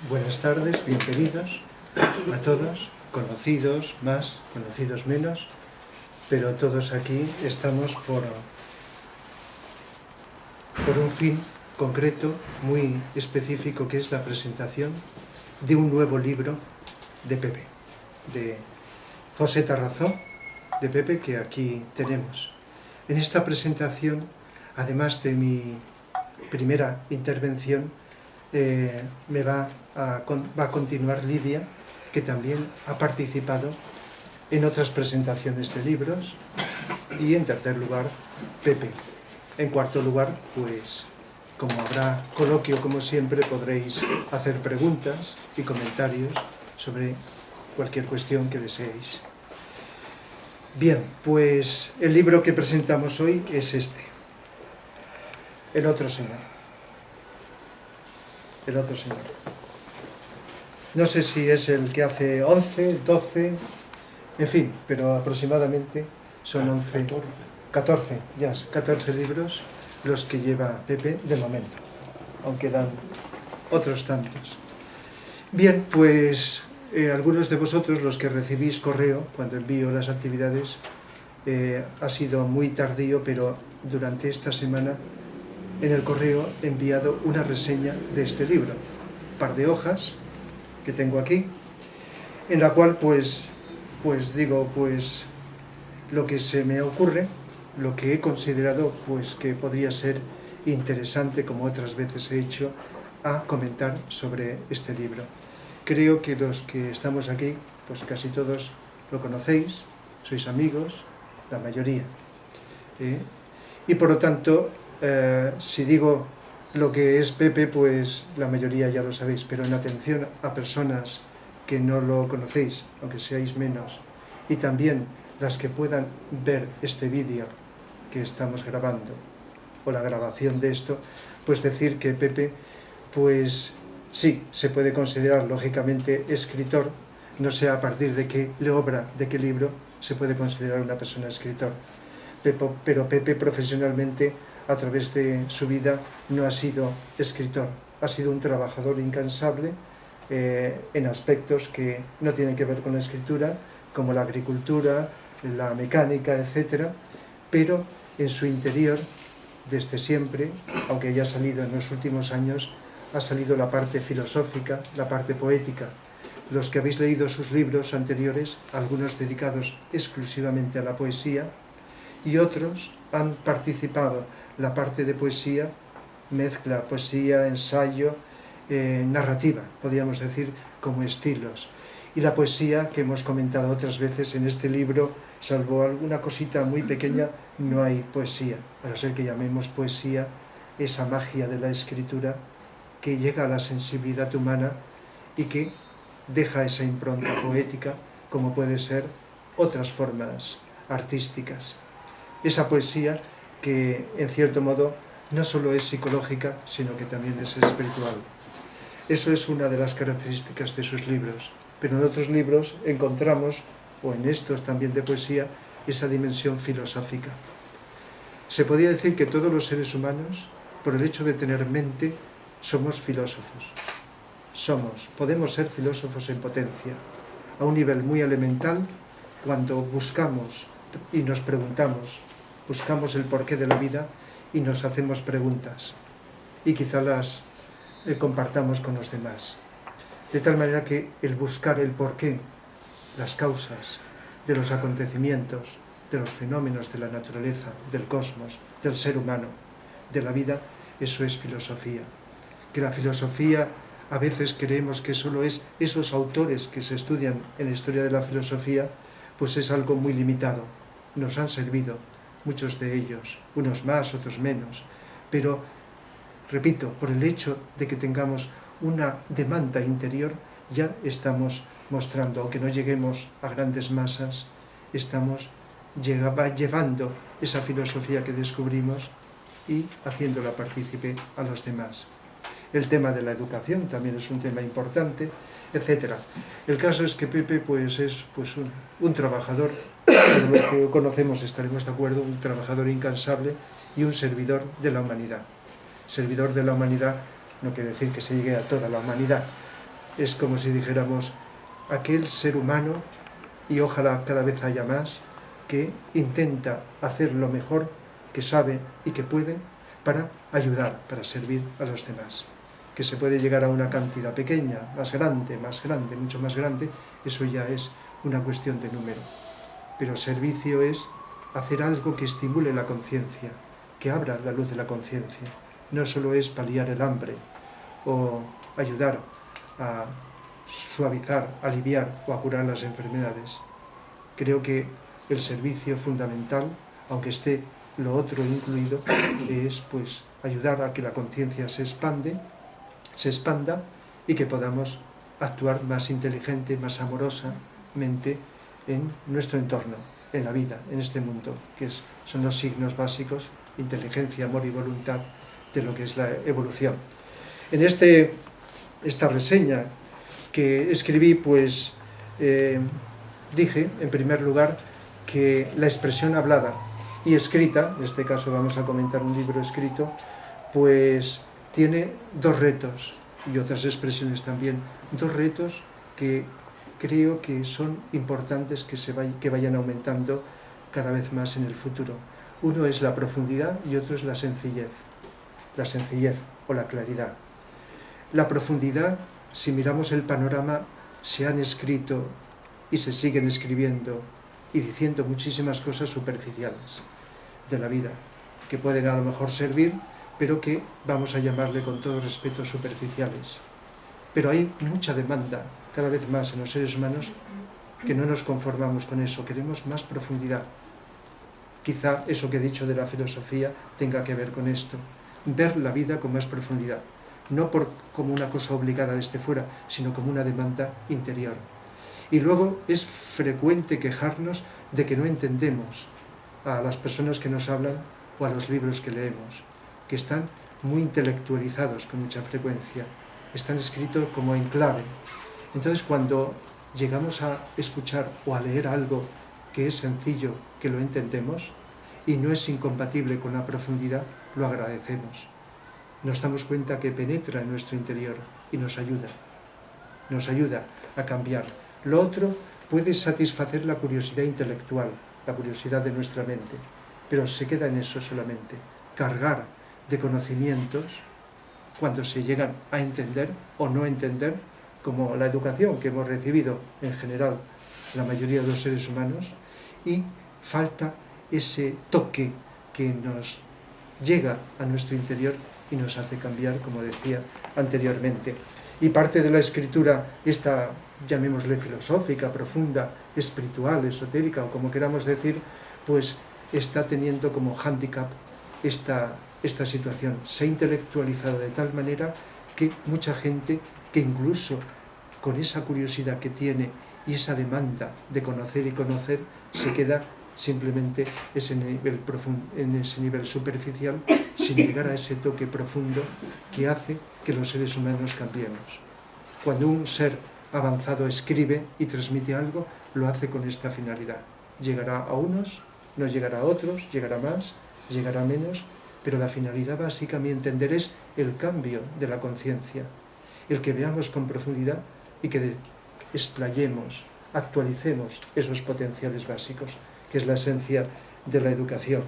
Buenas tardes, bienvenidos a todos, conocidos más, conocidos menos, pero todos aquí estamos por un fin concreto, muy específico, que es la presentación de un nuevo libro de Pepe, de José Tarrazó, de Pepe, que aquí tenemos. En esta presentación, además de mi primera intervención, va a continuar Lidia, que también ha participado en otras presentaciones de libros, y en tercer lugar, Pepe. En cuarto lugar, pues, como habrá coloquio como siempre, podréis hacer preguntas y comentarios sobre cualquier cuestión que deseéis. Bien, pues el libro que presentamos hoy es este, El otro Señor. El otro Señor. No sé si es el que hace 11, 12, en fin, pero aproximadamente son 11, 14 libros los que lleva Pepe de momento, aunque dan otros tantos. Bien, pues algunos de vosotros, los que recibís correo cuando envío las actividades, ha sido muy tardío, pero durante esta semana en el correo he enviado una reseña de este libro, un par de hojas que tengo aquí, en la cual pues digo lo que se me ocurre, lo que he considerado pues que podría ser interesante, como otras veces he hecho, a comentar sobre este libro. Creo que los que estamos aquí, pues casi todos lo conocéis, sois amigos, la mayoría. Y por lo tanto, si digo lo que es Pepe, pues la mayoría ya lo sabéis, pero en atención a personas que no lo conocéis, aunque seáis menos, y también las que puedan ver este vídeo que estamos grabando, o la grabación de esto, pues decir que Pepe, pues sí, se puede considerar lógicamente escritor, no sé a partir de qué obra, de qué libro se puede considerar una persona escritor, pero Pepe profesionalmente, a través de su vida, no ha sido escritor, ha sido un trabajador incansable en aspectos que no tienen que ver con la escritura, como la agricultura, la mecánica, etc., pero en su interior, desde siempre, aunque haya salido en los últimos años, ha salido la parte filosófica, la parte poética. Los que habéis leído sus libros anteriores, algunos dedicados exclusivamente a la poesía, y otros han participado la parte de poesía, mezcla poesía, ensayo, narrativa, podríamos decir, como estilos. Y la poesía, que hemos comentado otras veces en este libro, salvo alguna cosita muy pequeña, no hay poesía, a no ser que llamemos poesía esa magia de la escritura que llega a la sensibilidad humana y que deja esa impronta poética, como puede ser otras formas artísticas. Esa poesía que, en cierto modo, no solo es psicológica, sino que también es espiritual. Eso es una de las características de sus libros, pero en otros libros encontramos, o en estos también de poesía, esa dimensión filosófica. Se podría decir que todos los seres humanos, por el hecho de tener mente, somos filósofos. Podemos ser filósofos en potencia, a un nivel muy elemental, cuando buscamos y nos preguntamos, buscamos el porqué de la vida y nos hacemos preguntas, y quizá las compartamos con los demás. De tal manera que el buscar el porqué, las causas de los acontecimientos, de los fenómenos de la naturaleza, del cosmos, del ser humano, de la vida, eso es filosofía. Que la filosofía, a veces creemos que solo es esos autores que se estudian en la historia de la filosofía, pues es algo muy limitado. Nos han servido muchos de ellos, unos más, otros menos, pero, repito, por el hecho de que tengamos una demanda interior, ya estamos mostrando, aunque no lleguemos a grandes masas, estamos llevando esa filosofía que descubrimos y haciéndola partícipe a los demás. el tema de la educación también es un tema importante, etcétera. El caso es que Pepe pues, es pues, un trabajador, por lo que conocemos estaremos de acuerdo, un trabajador incansable y un servidor de la humanidad. Servidor de la humanidad no quiere decir que se llegue a toda la humanidad, es como si dijéramos aquel ser humano, y ojalá cada vez haya más, que intenta hacer lo mejor que sabe y que puede para ayudar, para servir a los demás. Que se puede llegar a una cantidad pequeña, más grande, mucho más grande, eso ya es una cuestión de número. Pero servicio es hacer algo que estimule la conciencia, que abra la luz de la conciencia. No solo es paliar el hambre o ayudar a suavizar, aliviar o a curar las enfermedades. Creo que el servicio fundamental, aunque esté lo otro incluido, es pues ayudar a que la conciencia se expanda y que podamos actuar más inteligente, más amorosamente en nuestro entorno, en la vida, en este mundo, que son los signos básicos, inteligencia, amor y voluntad, de lo que es la evolución. En esta reseña que escribí, pues dije, en primer lugar, que la expresión hablada y escrita, en este caso vamos a comentar un libro escrito, pues tiene dos retos, y otras expresiones también, dos retos que creo que son importantes que vayan aumentando cada vez más en el futuro. Uno es la profundidad y otro es la sencillez o la claridad. La profundidad, si miramos el panorama, se han escrito y se siguen escribiendo y diciendo muchísimas cosas superficiales de la vida, que pueden a lo mejor servir, pero que vamos a llamarle con todo respeto superficiales. Pero hay mucha demanda, cada vez más en los seres humanos, que no nos conformamos con eso, queremos más profundidad. Quizá eso que he dicho de la filosofía tenga que ver con esto, ver la vida con más profundidad, no como una cosa obligada desde fuera, sino como una demanda interior. Y luego es frecuente quejarnos de que no entendemos a las personas que nos hablan o a los libros que leemos, que están muy intelectualizados con mucha frecuencia, están escritos como en clave. Entonces, cuando llegamos a escuchar o a leer algo que es sencillo, que lo entendemos y no es incompatible con la profundidad, lo agradecemos. Nos damos cuenta que penetra en nuestro interior y nos ayuda a cambiar. Lo otro puede satisfacer la curiosidad intelectual, la curiosidad de nuestra mente, pero se queda en eso solamente, cargar de conocimientos cuando se llegan a entender o no entender, como la educación que hemos recibido en general la mayoría de los seres humanos, y falta ese toque que nos llega a nuestro interior y nos hace cambiar, como decía anteriormente. Y parte de la escritura, esta, llamémosle filosófica, profunda, espiritual, esotérica, o como queramos decir, pues está teniendo como hándicap esta situación. Se ha intelectualizado de tal manera que mucha gente, que incluso con esa curiosidad que tiene y esa demanda de conocer y conocer, se queda simplemente en ese nivel superficial, sin llegar a ese toque profundo que hace que los seres humanos cambiemos. Cuando un ser avanzado escribe y transmite algo, lo hace con esta finalidad. Llegará a unos, no llegará a otros, llegará más, llegará menos, pero la finalidad básica, a mi entender, es el cambio de la conciencia, el que veamos con profundidad y que explayemos, actualicemos esos potenciales básicos, que es la esencia de la educación.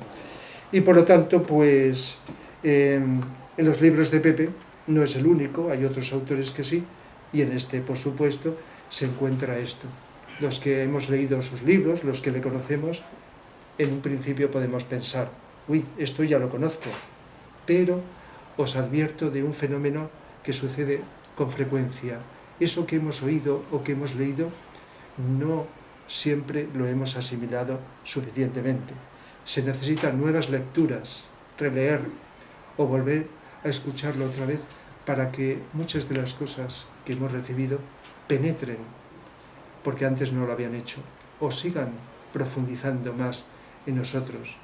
Y por lo tanto, pues, en los libros de Pepe no es el único, hay otros autores que sí, y en este, por supuesto, se encuentra esto. Los que hemos leído sus libros, los que le conocemos, en un principio podemos pensar, uy, esto ya lo conozco, pero os advierto de un fenómeno que sucede con frecuencia. Eso que hemos oído o que hemos leído no siempre lo hemos asimilado suficientemente. Se necesitan nuevas lecturas, releer o volver a escucharlo otra vez para que muchas de las cosas que hemos recibido penetren, porque antes no lo habían hecho, o sigan profundizando más en nosotros.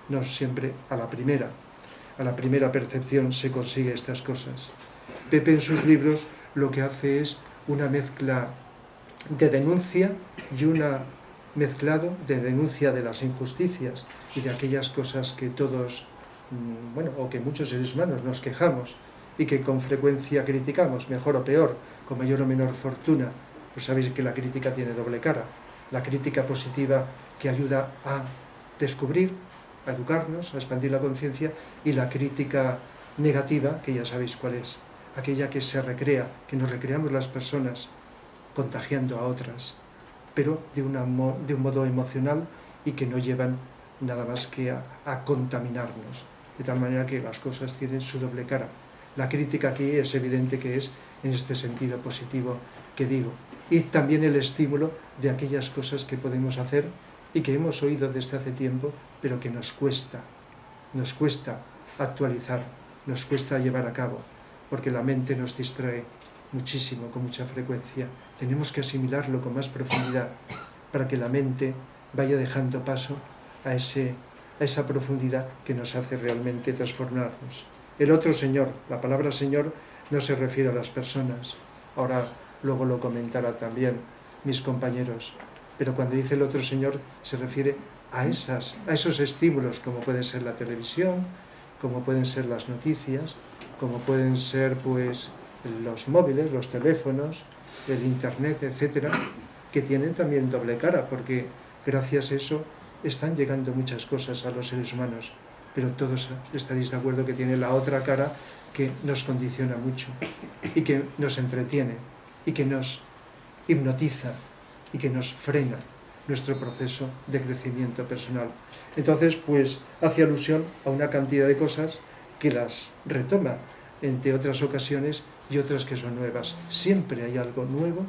No siempre a la primera percepción se consigue estas cosas. Pepe en sus libros lo que hace es una mezcla de denuncia y una mezclado de denuncia de las injusticias y de aquellas cosas que todos, bueno, o que muchos seres humanos nos quejamos y que con frecuencia criticamos, mejor o peor, con mayor o menor fortuna. Pues sabéis que la crítica tiene doble cara. La crítica positiva que ayuda a descubrir, a educarnos, a expandir la conciencia, y la crítica negativa, que ya sabéis cuál es, aquella que se recrea, que nos recreamos las personas contagiando a otras, pero de un modo emocional y que no llevan nada más que a contaminarnos, de tal manera que las cosas tienen su doble cara. La crítica aquí es evidente que es en este sentido positivo que digo, y también el estímulo de aquellas cosas que podemos hacer y que hemos oído desde hace tiempo, pero que nos cuesta actualizar, nos cuesta llevar a cabo, porque la mente nos distrae muchísimo, con mucha frecuencia. Tenemos que asimilarlo con más profundidad para que la mente vaya dejando paso a esa profundidad que nos hace realmente transformarnos. El otro Señor, la palabra Señor no se refiere a las personas, ahora luego lo comentará también mis compañeros, pero cuando dice el otro Señor se refiere a esos estímulos, como pueden ser la televisión, como pueden ser las noticias, como pueden ser pues los móviles, los teléfonos, el internet, etcétera, que tienen también doble cara, porque gracias a eso están llegando muchas cosas a los seres humanos, pero todos estaréis de acuerdo que tiene la otra cara que nos condiciona mucho y que nos entretiene y que nos hipnotiza y que nos frena nuestro proceso de crecimiento personal. Entonces, pues hace alusión a una cantidad de cosas que las retoma entre otras ocasiones y otras que son nuevas. Siempre hay algo nuevo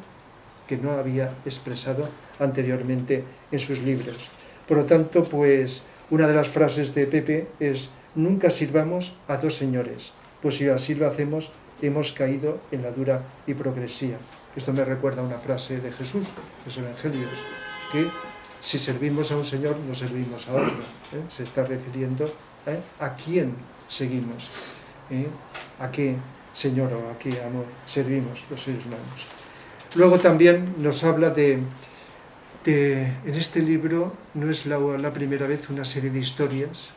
que no había expresado anteriormente en sus libros. Por lo tanto, pues una de las frases de Pepe es: nunca sirvamos a dos señores, pues si así lo hacemos, hemos caído en la dura hipocresía. Esto me recuerda a una frase de Jesús, de los Evangelios, que si servimos a un señor, no servimos a otro. Se está refiriendo a quién seguimos, a qué señor o a qué amo servimos los seres humanos. Luego también nos habla en este libro, no es la primera vez, una serie de historias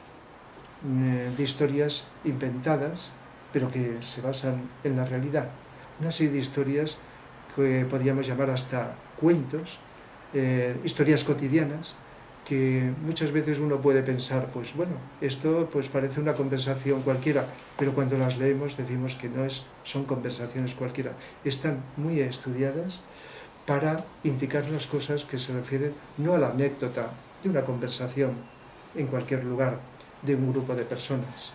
inventadas, pero que se basan en la realidad. Una serie de historias que podríamos llamar hasta cuentos, historias cotidianas, que muchas veces uno puede pensar, pues bueno, esto pues parece una conversación cualquiera, pero cuando las leemos decimos que no son conversaciones cualquiera, están muy estudiadas para indicarnos cosas que se refieren no a la anécdota de una conversación en cualquier lugar de un grupo de personas,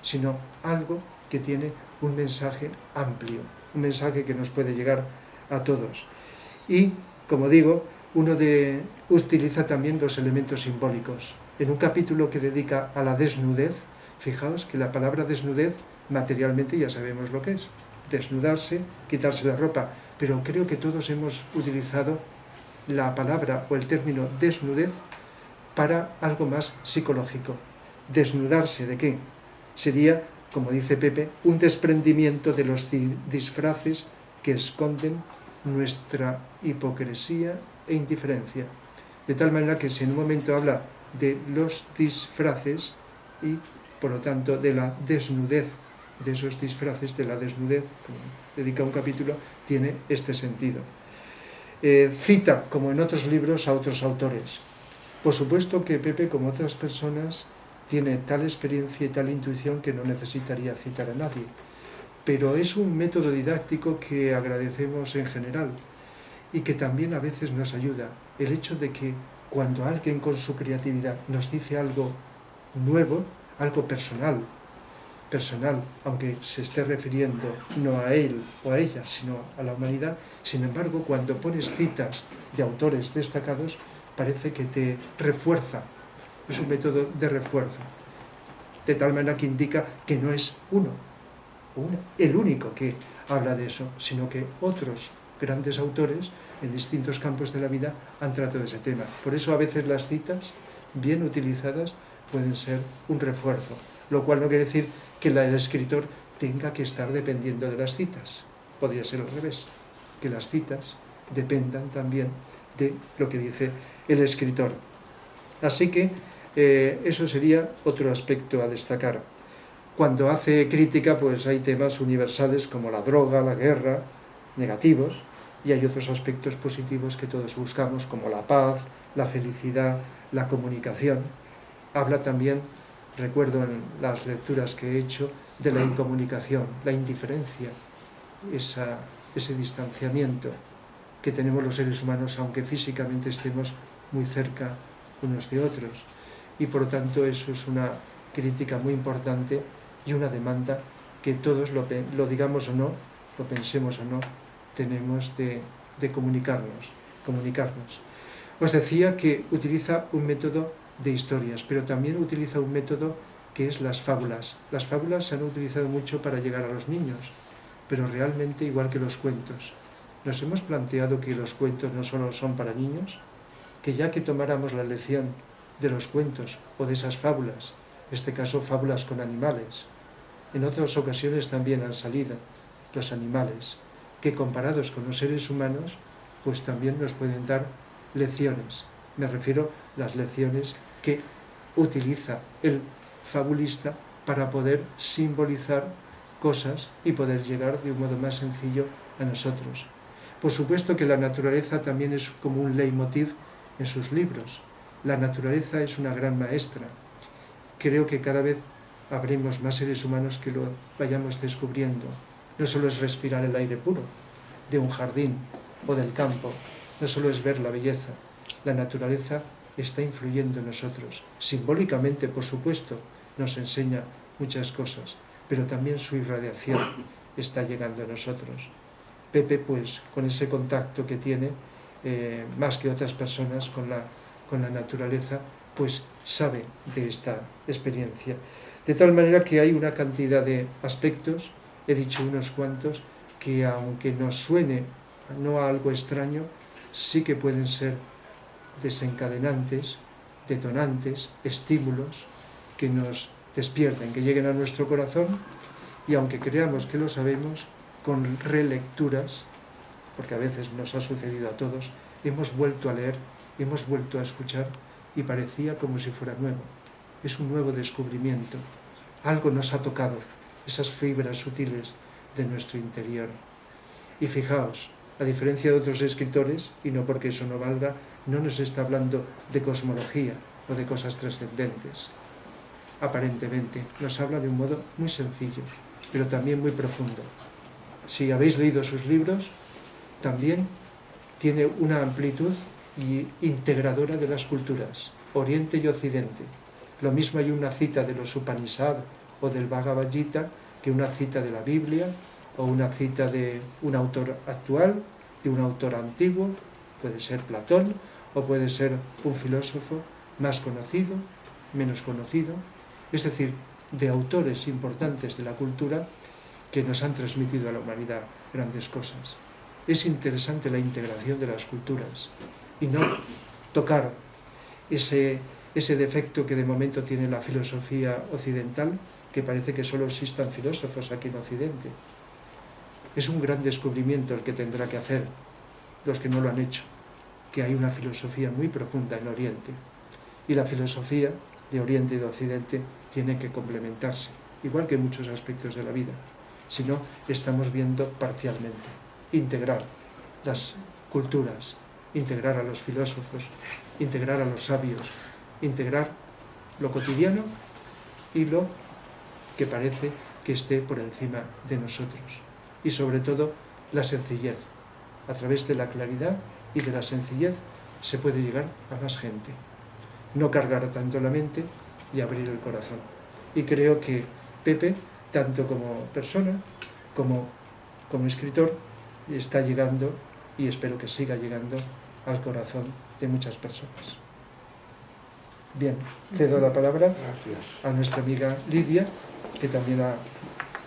sino algo que tiene un mensaje amplio, un mensaje que nos puede llegar a todos. Y, como digo, utiliza también los elementos simbólicos. En un capítulo que dedica a la desnudez, fijaos que la palabra desnudez, materialmente ya sabemos lo que es, desnudarse, quitarse la ropa, pero creo que todos hemos utilizado la palabra o el término desnudez para algo más psicológico. ¿Desnudarse de qué? Sería, como dice Pepe, un desprendimiento de los disfraces que esconden nuestra hipocresía e indiferencia. De tal manera que si en un momento habla de los disfraces y, por lo tanto, de la desnudez, de esos disfraces, de la desnudez, como dedica un capítulo, tiene este sentido. Cita, como en otros libros, a otros autores. Por supuesto que Pepe, como otras personas, tiene tal experiencia y tal intuición que no necesitaría citar a nadie, pero es un método didáctico que agradecemos en general y que también a veces nos ayuda. El hecho de que cuando alguien con su creatividad nos dice algo nuevo, algo personal, aunque se esté refiriendo no a él o a ella, sino a la humanidad, sin embargo, cuando pones citas de autores destacados, parece que te refuerza. Es un método de refuerzo, de tal manera que indica que no es el único que habla de eso, sino que otros grandes autores en distintos campos de la vida han tratado ese tema. Por eso a veces las citas, bien utilizadas, pueden ser un refuerzo, lo cual no quiere decir que el escritor tenga que estar dependiendo de las citas. Podría ser al revés, que las citas dependan también de lo que dice el escritor. Así que eso sería otro aspecto a destacar. Cuando hace crítica, pues hay temas universales como la droga, la guerra, negativos, y hay otros aspectos positivos que todos buscamos, como la paz, la felicidad, la comunicación. Habla también, recuerdo en las lecturas que he hecho, de la incomunicación, la indiferencia, ese distanciamiento que tenemos los seres humanos, aunque físicamente estemos muy cerca unos de otros. Y por lo tanto eso es una crítica muy importante y una demanda que todos, lo digamos o no, lo pensemos o no, tenemos de comunicarnos. Os decía que utiliza un método de historias, pero también utiliza un método que es las fábulas. Las fábulas se han utilizado mucho para llegar a los niños, pero realmente igual que los cuentos. ¿Nos hemos planteado que los cuentos no solo son para niños? Que ya que tomáramos la lección de los cuentos o de esas fábulas, en este caso fábulas con animales, en otras ocasiones también han salido los animales, que comparados con los seres humanos, pues también nos pueden dar lecciones. Me refiero a las lecciones que utiliza el fabulista para poder simbolizar cosas y poder llegar de un modo más sencillo a nosotros. Por supuesto que la naturaleza también es como un leitmotiv en sus libros. La naturaleza es una gran maestra. Creo que cada vez habremos más seres humanos que lo vayamos descubriendo. No solo es respirar el aire puro de un jardín o del campo, no solo es ver la belleza. La naturaleza está influyendo en nosotros. Simbólicamente, por supuesto, nos enseña muchas cosas, pero también su irradiación está llegando a nosotros. Pepe, pues, con ese contacto que tiene, más que otras personas con la naturaleza, pues sabe de esta experiencia. De tal manera que hay una cantidad de aspectos, he dicho unos cuantos, que aunque nos suene no a algo extraño, sí que pueden ser desencadenantes, detonantes, estímulos que nos despierten, que lleguen a nuestro corazón, y aunque creamos que lo sabemos, con relecturas, porque a veces nos ha sucedido a todos, hemos vuelto a leer, hemos vuelto a escuchar y parecía como si fuera nuevo. Es un nuevo descubrimiento. Algo nos ha tocado, esas fibras sutiles de nuestro interior. Y fijaos, a diferencia de otros escritores, y no porque eso no valga, no nos está hablando de cosmología o de cosas trascendentes. Aparentemente, nos habla de un modo muy sencillo, pero también muy profundo. Si habéis leído sus libros, también tiene una amplitud y integradora de las culturas, Oriente y Occidente. Lo mismo hay una cita de los Upanishad o del Bhagavad Gita que una cita de la Biblia o una cita de un autor actual, de un autor antiguo, puede ser Platón o puede ser un filósofo más conocido, menos conocido, es decir, de autores importantes de la cultura que nos han transmitido a la humanidad grandes cosas. Es interesante la integración de las culturas y no tocar ese defecto que de momento tiene la filosofía occidental, que parece que solo existan filósofos aquí en Occidente. Es un gran descubrimiento el que tendrá que hacer los que no lo han hecho, que hay una filosofía muy profunda en Oriente. Y la filosofía de Oriente y de Occidente tiene que complementarse, igual que en muchos aspectos de la vida. Si no, estamos viendo parcialmente. Integrar las culturas, integrar a los filósofos, integrar a los sabios, integrar lo cotidiano y lo que parece que esté por encima de nosotros. Y sobre todo, la sencillez. A través de la claridad y de la sencillez se puede llegar a más gente. No cargar tanto la mente y abrir el corazón. Y creo que Pepe, tanto como persona como escritor, está llegando, y espero que siga llegando, al corazón de muchas personas. Bien, cedo la palabra a nuestra amiga Lidia, que también ha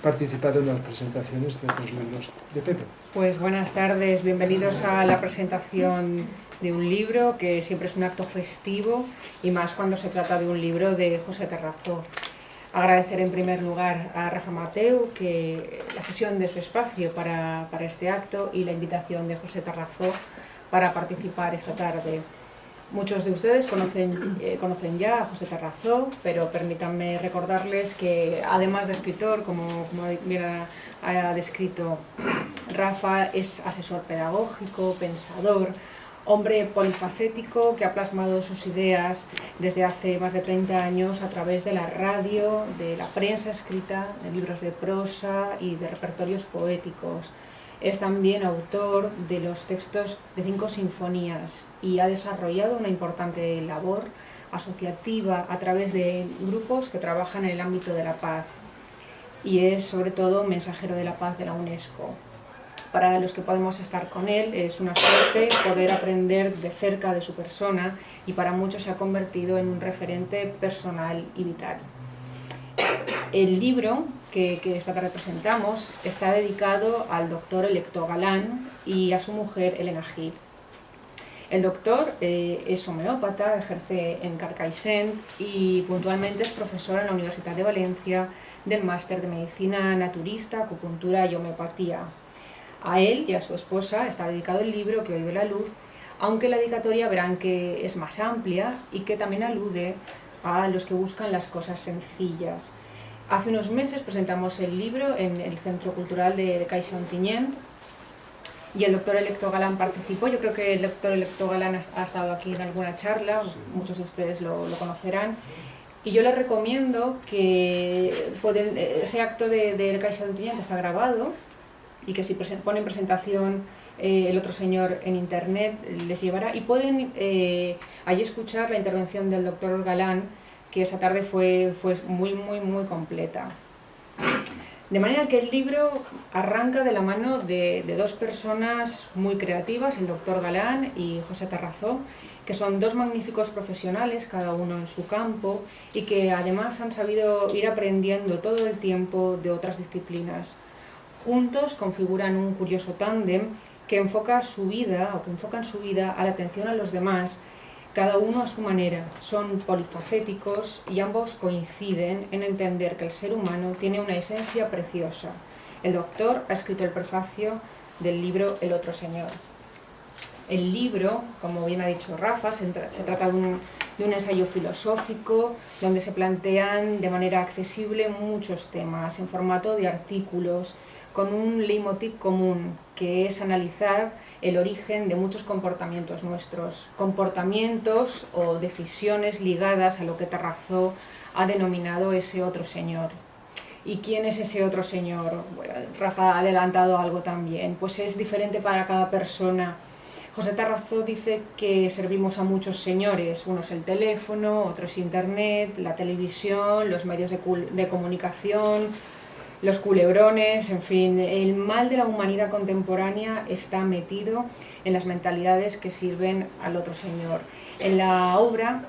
participado en las presentaciones de otros libros de Pepe. Pues buenas tardes, bienvenidos a la presentación de un libro que siempre es un acto festivo y más cuando se trata de un libro de José Terrazó. Agradecer en primer lugar a Rafa Mateu que la cesión de su espacio para este acto y la invitación de José Tarrazó para participar esta tarde. Muchos de ustedes conocen ya a José Tarrazó, pero permítanme recordarles que además de escritor, como bien ha descrito Rafa, es asesor pedagógico, pensador, hombre polifacético que ha plasmado sus ideas desde hace más de 30 años a través de la radio, de la prensa escrita, de libros de prosa y de repertorios poéticos. Es también autor de los textos de 5 sinfonías y ha desarrollado una importante labor asociativa a través de grupos que trabajan en el ámbito de la paz, y es sobre todo mensajero de la paz de la UNESCO. Para los que podemos estar con él es una suerte poder aprender de cerca de su persona, y para muchos se ha convertido en un referente personal y vital. El libro que esta tarde presentamos está dedicado al doctor Electo Galán y a su mujer Elena Gil. El doctor es homeópata, ejerce en Carcaixent y puntualmente es profesor en la Universidad de Valencia del máster de Medicina Naturista, Acupuntura y Homeopatía. A él y a su esposa está dedicado el libro que hoy ve la luz, aunque la dedicatoria verán que es más amplia y que también alude a los que buscan las cosas sencillas. Hace unos meses presentamos el libro en el Centro Cultural de Caixa Ontinyent y el doctor Electo Galán participó. Yo creo que el doctor Electo Galán ha estado aquí en alguna charla, sí. Muchos de ustedes lo conocerán. Y yo les recomiendo que ese acto de Caixa Ontinyent está grabado, y que si ponen presentación el otro señor en internet les llevará, y pueden allí escuchar la intervención del doctor Galán, que esa tarde fue muy completa. De manera que el libro arranca de la mano de 2 personas muy creativas, el doctor Galán y José Tarrazó, que son 2 magníficos profesionales, cada uno en su campo, y que además han sabido ir aprendiendo todo el tiempo de otras disciplinas. Juntos configuran un curioso tándem que enfocan su vida a la atención a los demás, cada uno a su manera. Son polifacéticos y ambos coinciden en entender que el ser humano tiene una esencia preciosa. El doctor ha escrito el prefacio del libro El otro señor. El libro, como bien ha dicho Rafa, se trata de un ensayo filosófico donde se plantean de manera accesible muchos temas en formato de artículos, con un leitmotiv común, que es analizar el origen de muchos comportamientos nuestros, comportamientos o decisiones ligadas a lo que Tarrazó ha denominado ese otro señor. ¿Y quién es ese otro señor? Bueno, Rafa ha adelantado algo también, pues es diferente para cada persona. José Tarrazó dice que servimos a muchos señores, uno es el teléfono, otro es internet, la televisión, los medios de comunicación, los culebrones, en fin, el mal de la humanidad contemporánea está metido en las mentalidades que sirven al otro señor. En la obra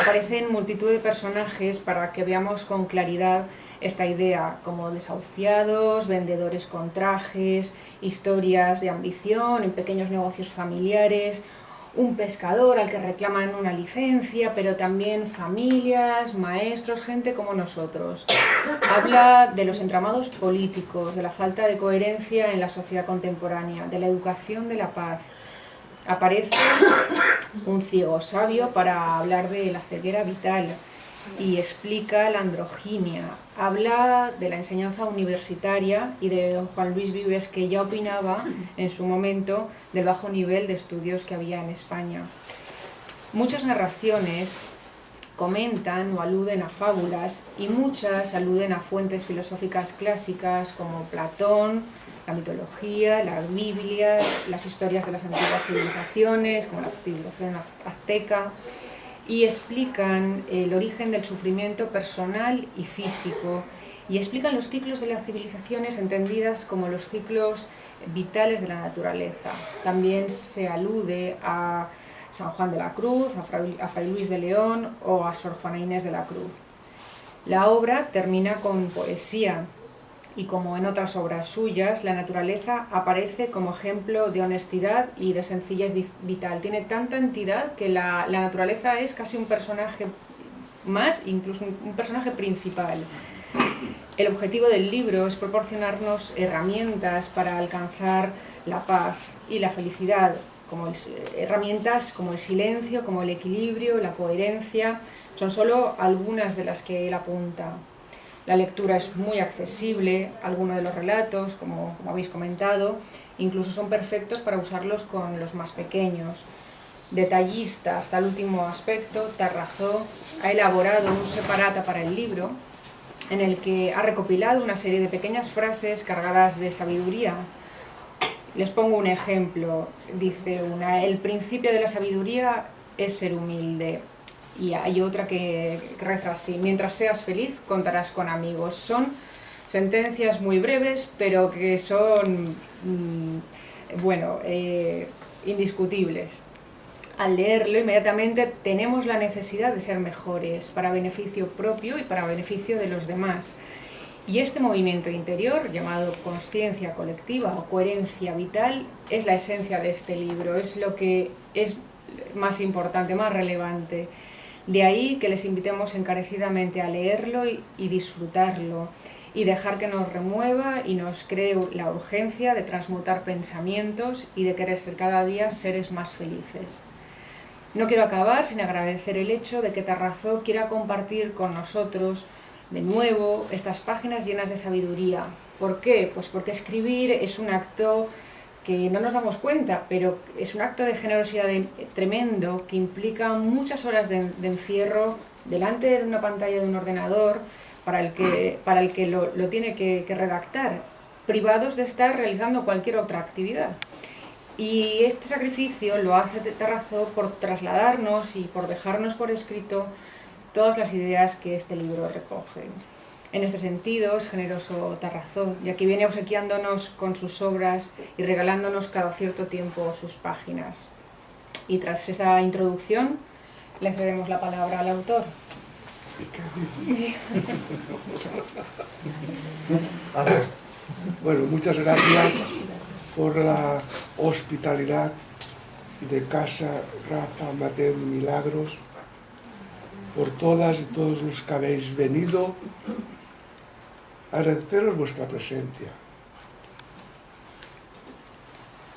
aparecen multitud de personajes para que veamos con claridad esta idea, como desahuciados, vendedores con trajes, historias de ambición en pequeños negocios familiares, un pescador al que reclaman una licencia, pero también familias, maestros, gente como nosotros. Habla de los entramados políticos, de la falta de coherencia en la sociedad contemporánea, de la educación de la paz. Aparece un ciego sabio para hablar de la ceguera vital y explica la androginia. Habla de la enseñanza universitaria y de don Juan Luis Vives, que ya opinaba en su momento del bajo nivel de estudios que había en España. Muchas narraciones comentan o aluden a fábulas y muchas aluden a fuentes filosóficas clásicas como Platón, la mitología, la Biblia, las historias de las antiguas civilizaciones como la civilización azteca, y explican el origen del sufrimiento personal y físico, y explican los ciclos de las civilizaciones entendidas como los ciclos vitales de la naturaleza. También se alude a San Juan de la Cruz, a Fray Luis de León o a Sor Juana Inés de la Cruz. La obra termina con poesía, y como en otras obras suyas, la naturaleza aparece como ejemplo de honestidad y de sencillez vital. Tiene tanta entidad que la naturaleza es casi un personaje más, incluso un personaje principal. El objetivo del libro es proporcionarnos herramientas para alcanzar la paz y la felicidad, herramientas como el silencio, como el equilibrio, la coherencia, son solo algunas de las que él apunta. La lectura es muy accesible, algunos de los relatos, como habéis comentado, incluso son perfectos para usarlos con los más pequeños. Detallista hasta el último aspecto, Tarrazó ha elaborado un separata para el libro, en el que ha recopilado una serie de pequeñas frases cargadas de sabiduría. Les pongo un ejemplo. Dice una: el principio de la sabiduría es ser humilde. Y hay otra que reza así: mientras seas feliz contarás con amigos. Son sentencias muy breves, pero que son, indiscutibles. Al leerlo, inmediatamente tenemos la necesidad de ser mejores, para beneficio propio y para beneficio de los demás. Y este movimiento interior, llamado consciencia colectiva o coherencia vital, es la esencia de este libro, es lo que es más importante, más relevante. De ahí que les invitemos encarecidamente a leerlo y disfrutarlo, y dejar que nos remueva y nos cree la urgencia de transmutar pensamientos y de querer ser cada día seres más felices. No quiero acabar sin agradecer el hecho de que Tarrazó quiera compartir con nosotros de nuevo estas páginas llenas de sabiduría. ¿Por qué? Pues porque escribir es un acto que no nos damos cuenta, pero es un acto de generosidad tremendo, que implica muchas horas de encierro delante de una pantalla de un ordenador para el que lo tiene que redactar, privados de estar realizando cualquier otra actividad. Y este sacrificio lo hace Tarrazó por trasladarnos y por dejarnos por escrito todas las ideas que este libro recoge. En este sentido es generoso Tarrazó, ya que viene obsequiándonos con sus obras y regalándonos cada cierto tiempo sus páginas. Y tras esa introducción le cedemos la palabra al autor. Bueno, muchas gracias por la hospitalidad de Casa Rafa, Mateo y Milagros, por todas y todos los que habéis venido. Agradeceros vuestra presencia.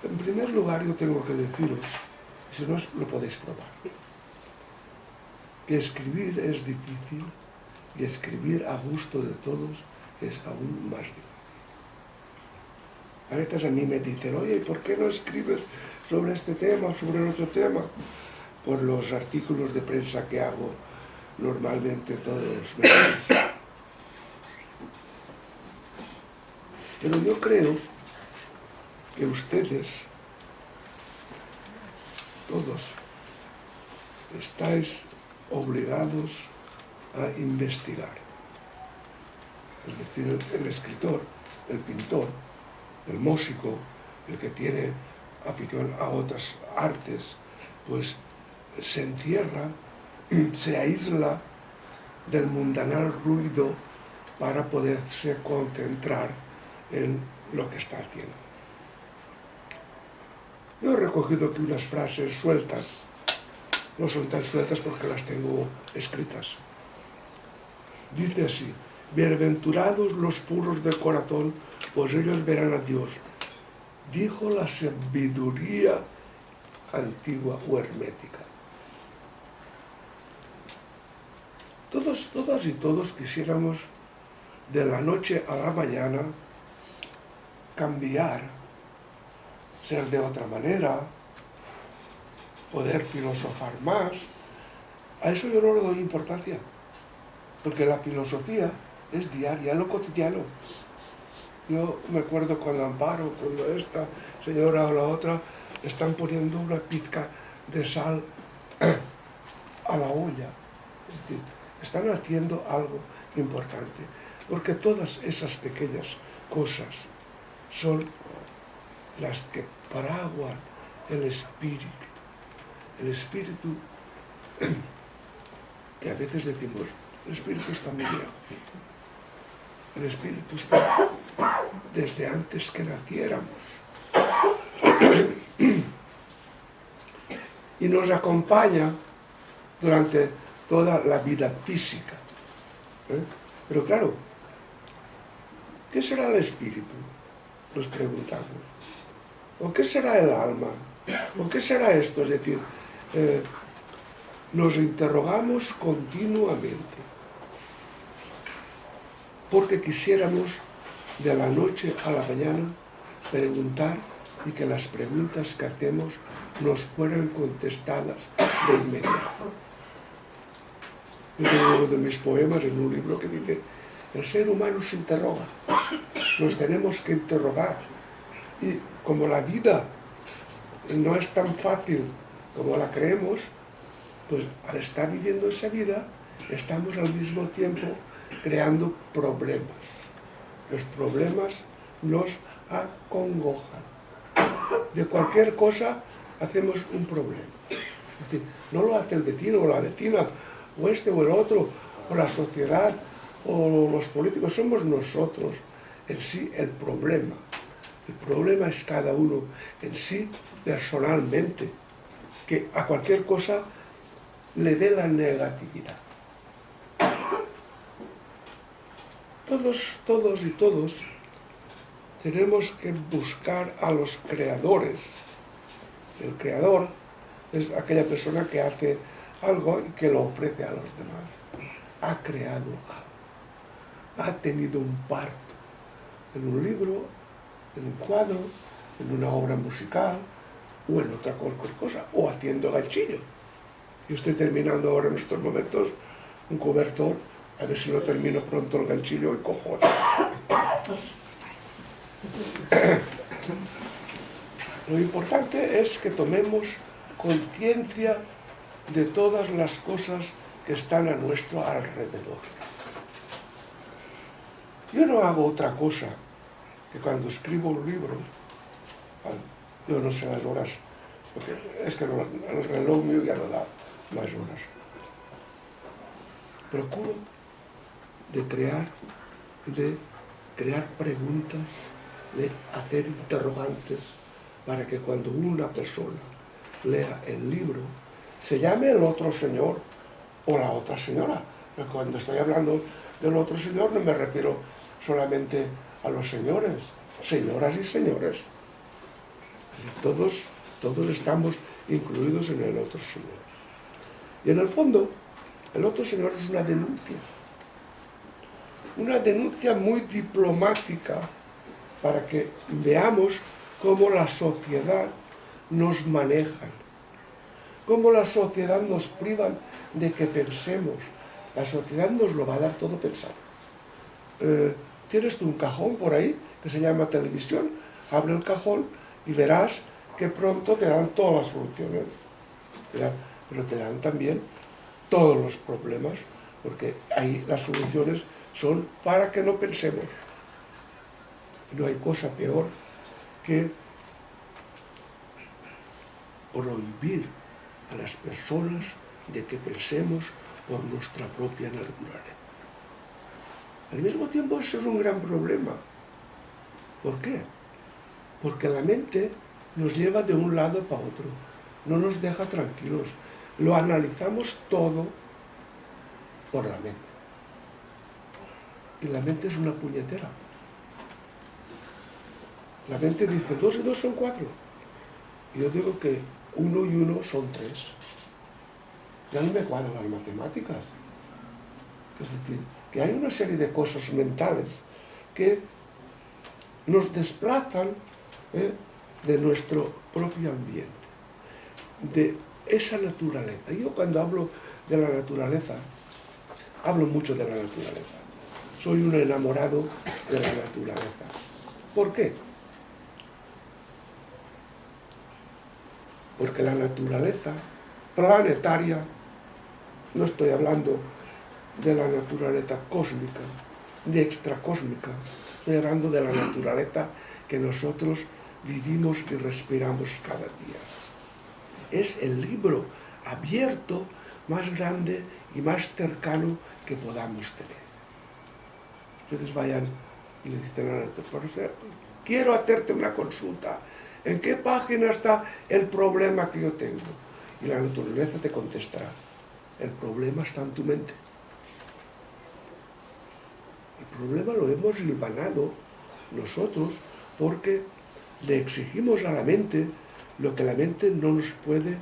En primer lugar, yo tengo que deciros, si no lo podéis probar, que escribir es difícil y escribir a gusto de todos es aún más difícil. A veces a mí me dicen: oye, ¿por qué no escribes sobre este tema o sobre el otro tema? Por los artículos de prensa que hago normalmente todos los meses. Pero yo creo que ustedes, todos, estáis obligados a investigar. Es decir, el escritor, el pintor, el músico, el que tiene afición a otras artes, pues se encierra, se aísla del mundanal ruido para poderse concentrar en lo que está haciendo. Yo he recogido aquí unas frases sueltas, no son tan sueltas porque las tengo escritas. Dice así: bienaventurados los puros de corazón, pues ellos verán a Dios. Dijo la sabiduría antigua o hermética. Todas y todos quisiéramos de la noche a la mañana cambiar, ser de otra manera, poder filosofar más. A eso yo no le doy importancia, porque la filosofía es diaria, es lo cotidiano. Yo me acuerdo cuando Amparo, cuando esta señora o la otra están poniendo una pizca de sal a la olla. Es decir, están haciendo algo importante, porque todas esas pequeñas cosas son las que fraguan el espíritu. El espíritu, que a veces decimos, el espíritu está muy lejos. El espíritu está desde antes que naciéramos. Y nos acompaña durante toda la vida física. Pero claro, ¿qué será el espíritu? Nos preguntamos. ¿O qué será el alma? ¿O qué será esto? Es decir, nos interrogamos continuamente porque quisiéramos de la noche a la mañana preguntar y que las preguntas que hacemos nos fueran contestadas de inmediato. Yo tengo uno de mis poemas en un libro que dice: el ser humano se interroga, nos tenemos que interrogar. Y como la vida no es tan fácil como la creemos, pues al estar viviendo esa vida, estamos al mismo tiempo creando problemas. Los problemas nos acongojan. De cualquier cosa hacemos un problema. Es decir, no lo hace el vecino o la vecina, o este o el otro, o la sociedad, o los políticos, somos nosotros en sí el problema. El problema es cada uno en sí personalmente, que a cualquier cosa le dé la negatividad. Todos y todos tenemos que buscar a los creadores. El creador es aquella persona que hace algo y que lo ofrece a los demás. Ha creado algo. Ha tenido un parto en un libro, en un cuadro, en una obra musical o en otra cualquier cosa, o haciendo ganchillo. Yo estoy terminando ahora en estos momentos un cobertor, a ver si no termino pronto el ganchillo y cojo otro. Lo importante es que tomemos conciencia de todas las cosas que están a nuestro alrededor. Yo no hago otra cosa que cuando escribo un libro, yo no sé las horas, porque es que el reloj mío ya no da más horas. Procuro de crear preguntas, de hacer interrogantes, para que cuando una persona lea el libro, se llame el otro señor o la otra señora. Pero cuando estoy hablando del otro señor no me refiero solamente a los señores, señoras y señores. Es decir, todos estamos incluidos en el otro señor. Y en el fondo, el otro señor es una denuncia muy diplomática para que veamos cómo la sociedad nos maneja, cómo la sociedad nos priva de que pensemos. La sociedad nos lo va a dar todo pensado. Tienes tú un cajón por ahí que se llama televisión, abre el cajón y verás que pronto te dan todas las soluciones. Pero te dan también todos los problemas, porque ahí las soluciones son para que no pensemos. No hay cosa peor que prohibir a las personas de que pensemos por nuestra propia naturaleza. Al mismo tiempo, eso es un gran problema. ¿Por qué? Porque la mente nos lleva de un lado para otro, no nos deja tranquilos. Lo analizamos todo por la mente. Y la mente es una puñetera. La mente dice 2 y 2 son 4. Y yo digo que 1 y 1 son 3. Ya no me cuadran las matemáticas. Es decir, que hay una serie de cosas mentales que nos desplazan de nuestro propio ambiente, de esa naturaleza. Yo cuando hablo de la naturaleza, hablo mucho de la naturaleza. Soy un enamorado de la naturaleza. ¿Por qué? Porque la naturaleza planetaria, no estoy hablando de la naturaleza cósmica, de extracósmica, estoy hablando de la naturaleza que nosotros vivimos y respiramos cada día. Es el libro abierto más grande y más cercano que podamos tener. Ustedes vayan y le dicen a la naturaleza: quiero hacerte una consulta, ¿en qué página está el problema que yo tengo? Y la naturaleza te contestará: El problema está en tu mente. El problema lo hemos hilvanado nosotros porque le exigimos a la mente lo que la mente no nos puede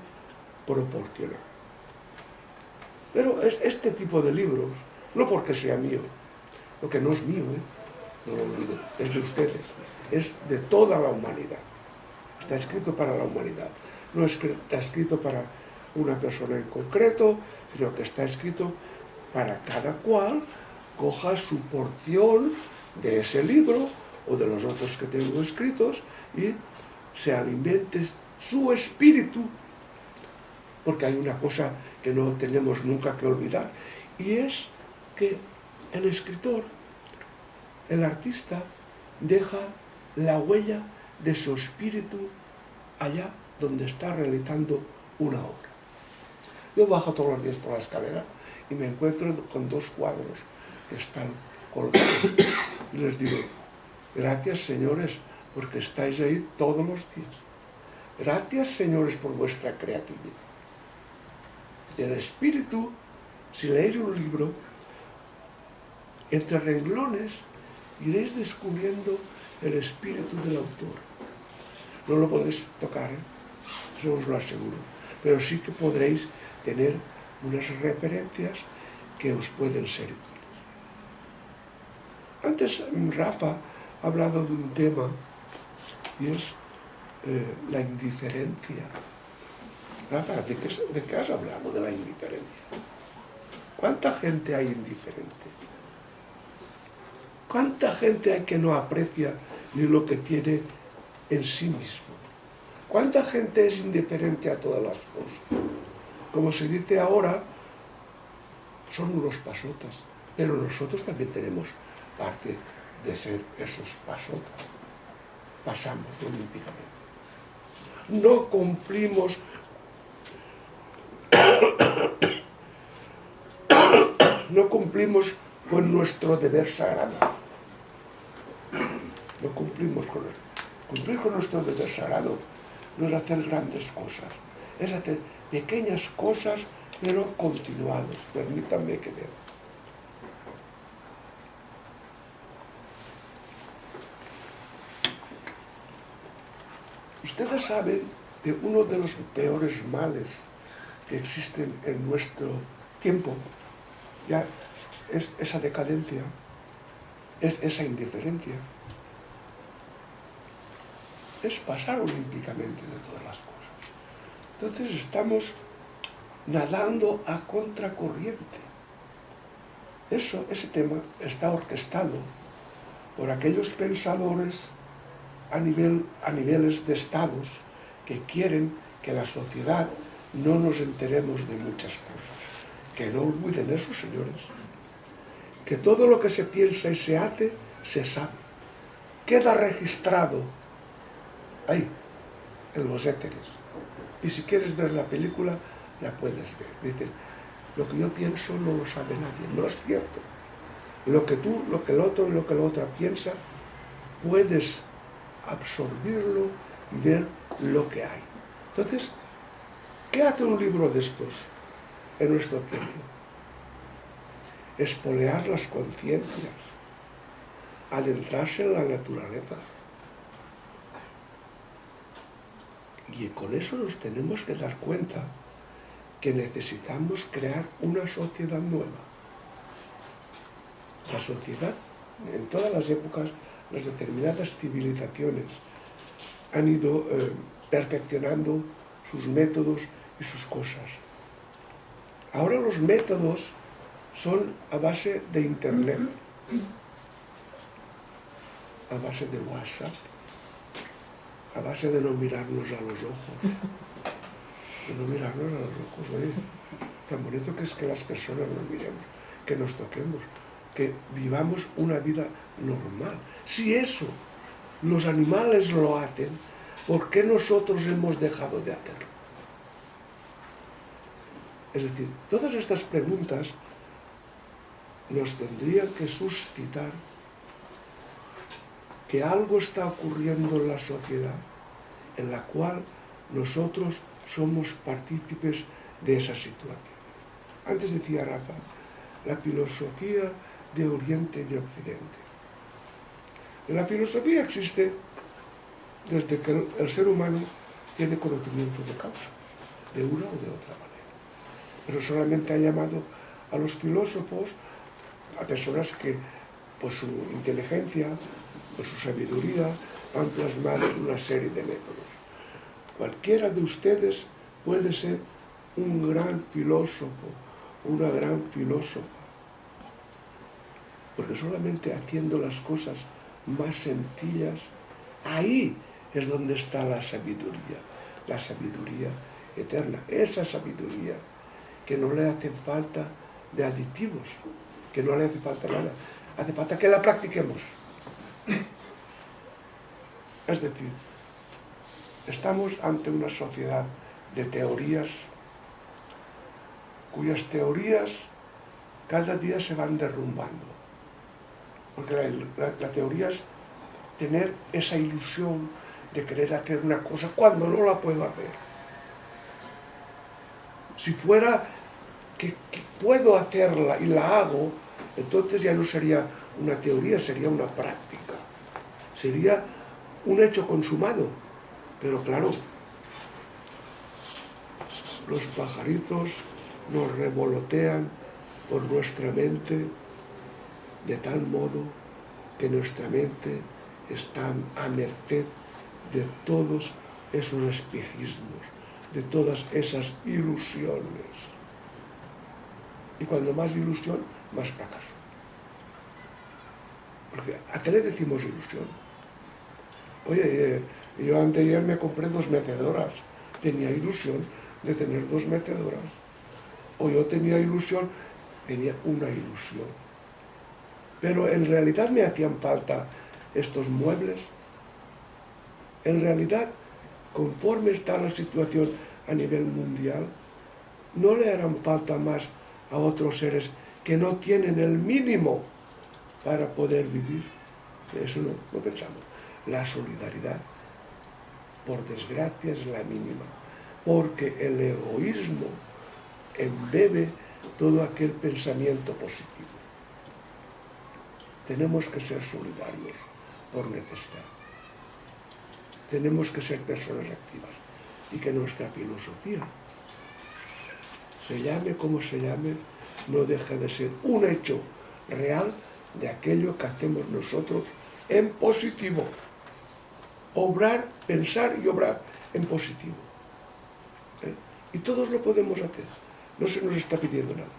proporcionar. Pero es este tipo de libros, no porque sea mío, lo que no es mío, no lo olvido, es de ustedes, es de toda la humanidad. Está escrito para la humanidad, no está escrito para una persona en concreto, sino que está escrito para cada cual coja su porción de ese libro o de los otros que tengo escritos y se alimente su espíritu, porque hay una cosa que no tenemos nunca que olvidar, y es que el escritor, el artista, deja la huella de su espíritu allá donde está realizando una obra. Yo bajo todos los días por la escalera y me encuentro con dos cuadros que están colgados y les digo, gracias señores porque estáis ahí todos los días. Gracias señores por vuestra creatividad. Y el espíritu, si leéis un libro, entre renglones iréis descubriendo el espíritu del autor. No lo podréis tocar, eso os lo aseguro, pero sí que podréis tener unas referencias que os pueden ser útiles. Antes Rafa ha hablado de un tema y es la indiferencia. Rafa, ¿de qué has hablado de la indiferencia? ¿Cuánta gente hay indiferente? ¿Cuánta gente hay que no aprecia ni lo que tiene en sí mismo? ¿Cuánta gente es indiferente a todas las cosas? Como se dice ahora, son unos pasotas, pero nosotros también tenemos parte de ser esos pasotas. Pasamos olímpicamente. No cumplimos con nuestro deber sagrado. No cumplimos con nuestro. Cumplir con nuestro deber sagrado no es hacer grandes cosas, es hacer pequeñas cosas, pero continuados. Permítanme que vea. Ustedes saben que uno de los peores males que existen en nuestro tiempo ya es esa decadencia, es esa indiferencia, es pasar olímpicamente de todas las cosas. Entonces estamos nadando a contracorriente. Ese tema está orquestado por aquellos pensadores a niveles de estados que quieren que la sociedad no nos enteremos de muchas cosas. Que no olviden eso, señores. Que todo lo que se piensa y se hace, se sabe. Queda registrado ahí, en los éteres. Y si quieres ver la película, la puedes ver. Dicen, lo que yo pienso no lo sabe nadie. No es cierto. Lo que tú, lo que el otro y lo que la otra piensa, puedes absorbirlo y ver lo que hay. Entonces, ¿qué hace un libro de estos en nuestro tiempo? Espolear las conciencias, adentrarse en la naturaleza. Y con eso nos tenemos que dar cuenta que necesitamos crear una sociedad nueva. La sociedad, en todas las épocas, las determinadas civilizaciones han ido perfeccionando sus métodos y sus cosas. Ahora los métodos son a base de Internet, a base de WhatsApp, a base de no mirarnos a los ojos. De no mirarnos a los ojos, oye, tan bonito que es que las personas nos miremos, que nos toquemos, que vivamos una vida normal. Si eso los animales lo hacen, ¿por qué nosotros hemos dejado de hacerlo? Es decir, todas estas preguntas nos tendrían que suscitar que algo está ocurriendo en la sociedad en la cual nosotros somos partícipes de esa situación. Antes decía Rafa, la filosofía de Oriente y de Occidente. La filosofía existe desde que el ser humano tiene conocimiento de causa, de una o de otra manera. Pero solamente ha llamado a los filósofos a personas que, por su inteligencia, por su sabiduría, han plasmado una serie de métodos. Cualquiera de ustedes puede ser un gran filósofo, una gran filósofa, porque solamente haciendo las cosas más sencillas, ahí es donde está la sabiduría eterna, esa sabiduría que no le hace falta de aditivos, que no le hace falta nada, hace falta que la practiquemos. Es decir, estamos ante una sociedad de teorías cuyas teorías cada día se van derrumbando. Porque la teoría es tener esa ilusión de querer hacer una cosa cuando no la puedo hacer. Si fuera que puedo hacerla y la hago, entonces ya no sería una teoría, sería una práctica. Sería un hecho consumado. Pero claro, los pajaritos nos revolotean por nuestra mente de tal modo que nuestra mente está a merced de todos esos espejismos, de todas esas ilusiones. Y cuando más ilusión, más fracaso. Porque ¿a qué le decimos ilusión? Oye, yo anteayer me compré 2 mecedoras. Tenía ilusión de tener 2 mecedoras. O yo tenía ilusión, tenía una ilusión. Pero en realidad me hacían falta estos muebles. En realidad, conforme está la situación a nivel mundial, no le harán falta más a otros seres que no tienen el mínimo para poder vivir. Eso no pensamos. La solidaridad, por desgracia, es la mínima, porque el egoísmo embebe todo aquel pensamiento positivo. Tenemos que ser solidarios por necesidad. Tenemos que ser personas activas y que nuestra filosofía, se llame como se llame, no deja de ser un hecho real de aquello que hacemos nosotros en positivo. Obrar, pensar y obrar en positivo. Y todos lo podemos hacer. No se nos está pidiendo nada.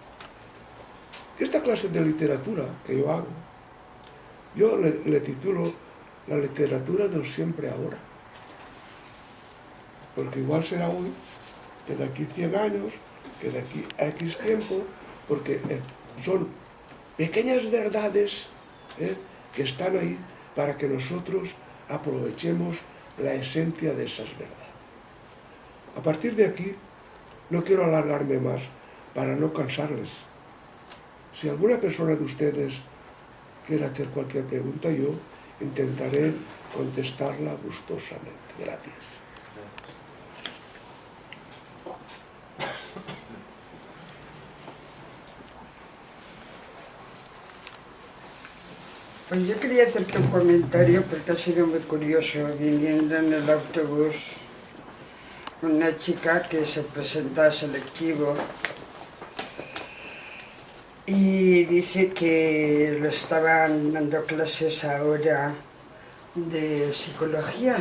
Esta clase de literatura que yo hago, yo le titulo la literatura del siempre ahora. Porque igual será hoy, que de aquí 100 años, que de aquí a X tiempo, porque son pequeñas verdades que están ahí para que nosotros aprovechemos la esencia de esas verdades. A partir de aquí, no quiero alargarme más para no cansarles. Si alguna persona de ustedes quiere hacer cualquier pregunta, yo intentaré contestarla gustosamente. Gracias. Pues yo quería hacerte un comentario porque ha sido muy curioso viniendo en el autobús una chica que se presenta a selectivo y dice que lo estaban dando clases ahora de psicología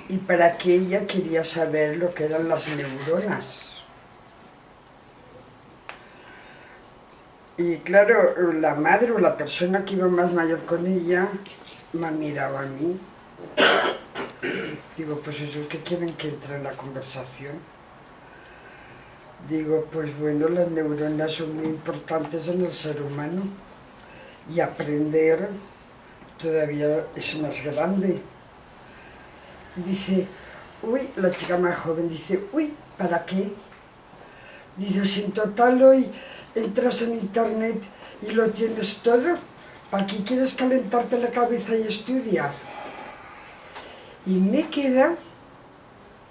y para que ella quería saber lo que eran las neuronas. Y claro, la madre o la persona que iba más mayor con ella me ha mirado a mí. Digo, pues eso es que quieren que entre en la conversación. Digo, pues bueno, las neuronas son muy importantes en el ser humano y aprender todavía es más grande. Dice, uy, la chica más joven dice, uy, ¿para qué? Dice, si en total hoy entras en internet y lo tienes todo, ¿para qué quieres calentarte la cabeza y estudiar? Y me queda,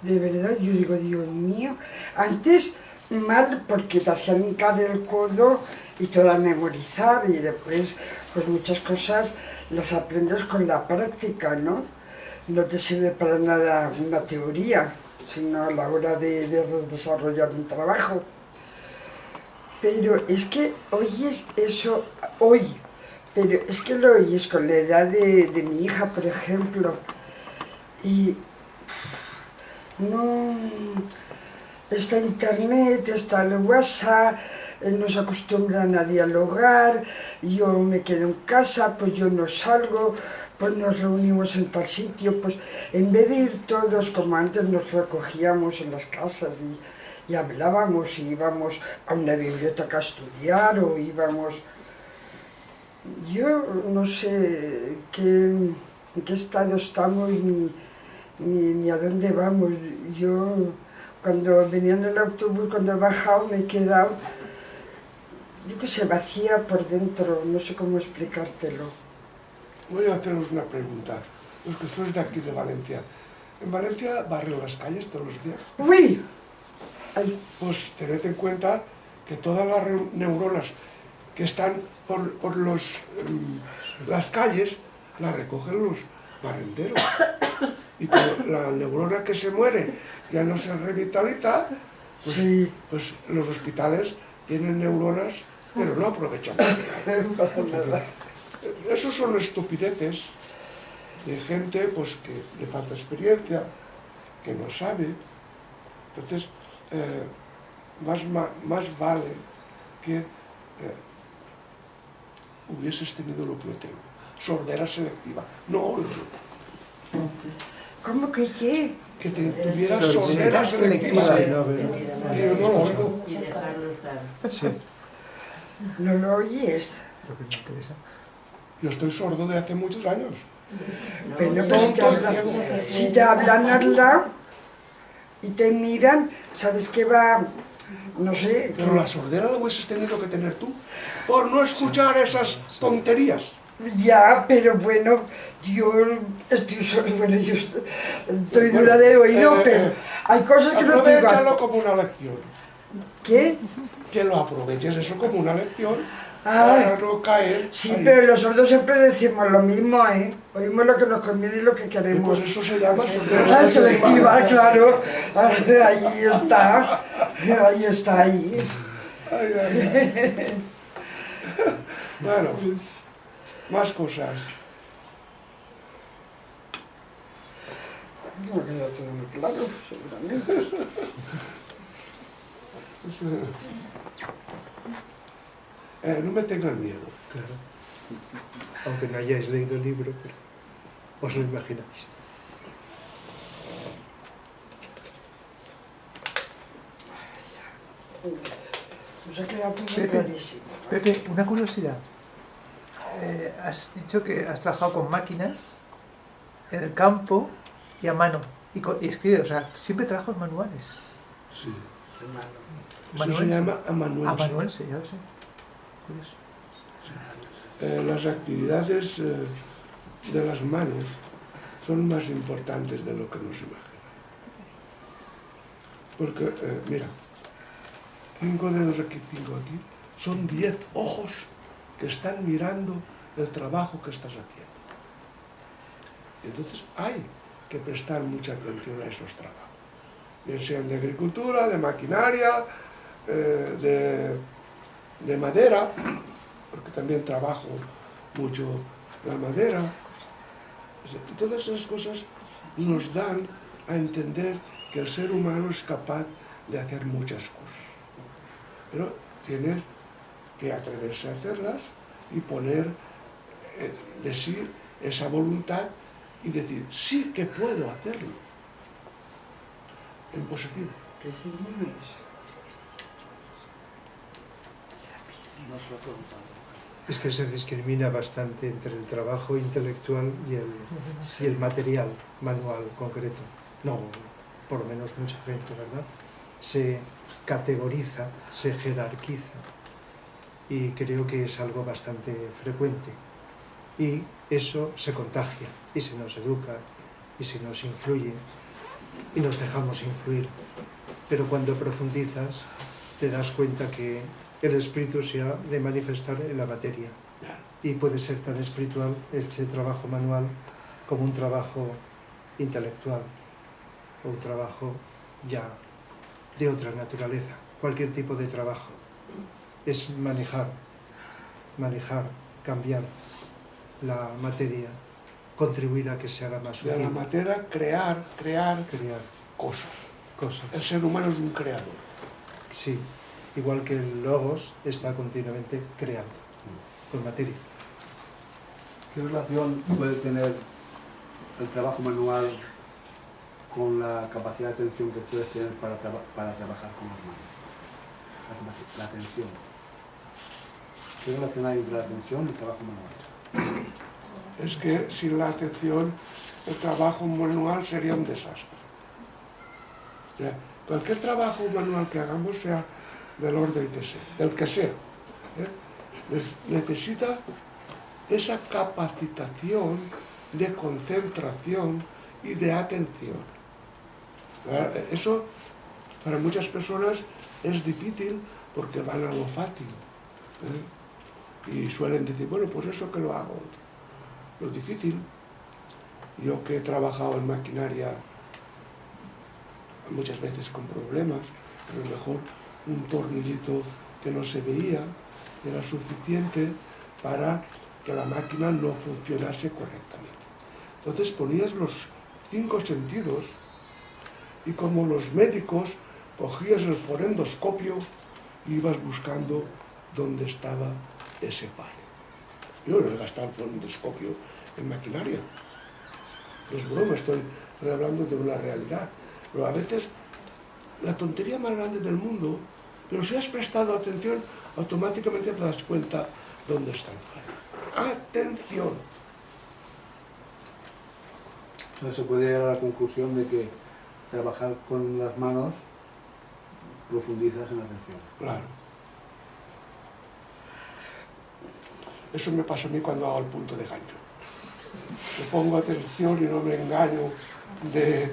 de verdad, yo digo, Dios mío, antes mal porque te hacían hincar el codo y todo a memorizar, y después pues muchas cosas las aprendes con la práctica, ¿no? No te sirve para nada una teoría, sino a la hora de desarrollar un trabajo. Pero es que oyes eso hoy, pero es que lo oyes con la edad de mi hija, por ejemplo, y no... Está internet, está el WhatsApp, nos acostumbran a dialogar, yo me quedo en casa, pues yo no salgo, pues nos reunimos en tal sitio, pues en vez de ir todos como antes nos recogíamos en las casas y hablábamos, y íbamos a una biblioteca a estudiar o íbamos... Yo no sé en qué estado estamos ni a dónde vamos. Yo... Cuando venía en el autobús, cuando he bajado, me he quedado, yo que sé, vacía por dentro, no sé cómo explicártelo. Voy a haceros una pregunta, los que sois de aquí de Valencia. ¿En Valencia barren las calles todos los días? ¡Uy! Ay. Pues tened en cuenta que todas las neuronas que están por las calles las recogen los barrenderos. Y cuando la neurona que se muere ya no se revitaliza, pues, Sí. pues los hospitales tienen neuronas, pero no aprovechan. Esos son estupideces de gente pues, que le falta experiencia, que no sabe. Entonces, más vale que hubieses tenido lo que yo tengo, sordera selectiva, no oído. ¿Cómo que qué? Que tuviera sordera selectiva, que yo no lo oigo. Y dejarlo estar. Sí, ¿No lo oyes? lo que me interesa. Yo estoy sordo de hace muchos años. Pero si te hablan al lado y te miran, sabes que va, no sé... Pero la sordera la hubieses tenido que tener tú, por no escuchar esas tonterías. Ya, pero bueno, yo estoy dura de oído, pero hay cosas que no tengo... Aprovechalo como una lección. ¿Qué? Que lo aproveches eso como una lección Ah, para no caer. sí, ahí. pero los sordos siempre decimos lo mismo, ¿eh? Oímos lo que nos conviene y lo que Y queremos. pues eso se llama sordera Ah, selectiva. selectiva, claro. Ahí está. Ahí está, ahí. Ay, ay, ay. Bueno, más cosas. No queda todo muy claro, seguramente. No me tengan miedo. Claro. Aunque no hayáis leído el libro, pero os lo imagináis. Nos ha quedado todo Pepe. clarísimo. Pepe, una curiosidad. Has dicho que has trabajado con máquinas en el campo y a mano. Y escribe, o sea, siempre trabajos manuales. Sí. Eso se Manuense. llama amanuense. Amanuense, ya lo sé. Curioso. Las actividades de las manos son más importantes de lo que nos imaginamos. Porque, mira, 5 dedos aquí, 5 aquí, son 10 ojos que están mirando el trabajo que estás haciendo. Entonces hay que prestar mucha atención a esos trabajos. Bien sean de agricultura, de maquinaria, de madera, porque también trabajo mucho la madera. Y todas esas cosas nos dan a entender que el ser humano es capaz de hacer muchas cosas. Pero tiene que atreverse a hacerlas y poner de sí esa voluntad y decir, sí que puedo hacerlo. En positivo. ¿Qué signo es? Es que se discrimina bastante entre el trabajo intelectual y el material manual concreto. No, por lo menos mucha gente, ¿verdad? Se categoriza, se jerarquiza y creo que es algo bastante frecuente. Y eso se contagia y se nos educa y se nos influye y nos dejamos influir. Pero cuando profundizas te das cuenta que el espíritu se ha de manifestar en la materia. Claro. Y puede ser tan espiritual ese trabajo manual como un trabajo intelectual o un trabajo ya de otra naturaleza. Cualquier tipo de trabajo es manejar, cambiar la materia, contribuir a que se haga más De la útil, materia, crear crear cosas. cosas. El ser humano es un creador. Sí, igual que el logos está continuamente creando con materia. ¿Qué relación puede tener el trabajo manual con la capacidad de atención que puedes tener para trabajar con las manos? La atención. ¿Qué relación hay entre la atención y el trabajo manual? Es que sin la atención el trabajo manual sería un desastre. O sea, cualquier trabajo manual que hagamos, sea del orden que sea, del que sea, necesita esa capacitación de concentración y de atención. Eso para muchas personas es difícil porque van a lo fácil, y suelen decir, bueno, pues eso que lo hago otro. Lo difícil, yo que he trabajado en maquinaria muchas veces con problemas, a lo mejor un tornillito que no se veía era suficiente para que la máquina no funcionase correctamente. Entonces ponías los 5 sentidos y como los médicos cogías el forendoscopio y ibas buscando dónde estaba ese fallo. Yo no he gastado el forendoscopio en maquinaria. No es broma, estoy hablando de una realidad. Pero a veces la tontería más grande del mundo, pero si has prestado atención, automáticamente te das cuenta dónde está el fallo. Atención. O sea, se puede llegar a la conclusión de que trabajar con las manos profundizas en la atención. Claro. Eso me pasa a mí cuando hago el punto de gancho. Me pongo atención y no me engaño de...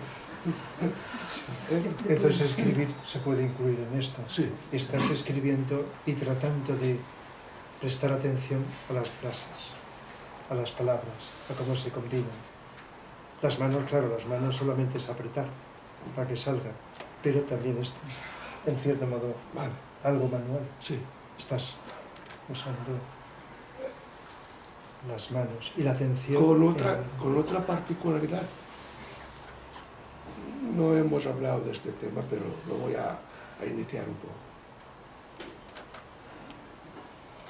Entonces escribir se puede incluir en esto. Sí. Estás escribiendo y tratando de prestar atención a las frases, a las palabras, a cómo se combinan. Las manos, claro, las manos solamente es apretar para que salgan, pero también es, en cierto modo, Vale. algo manual. Sí. Estás usando las manos y la atención. Con otra particularidad. No hemos hablado de este tema, pero lo voy a iniciar un poco.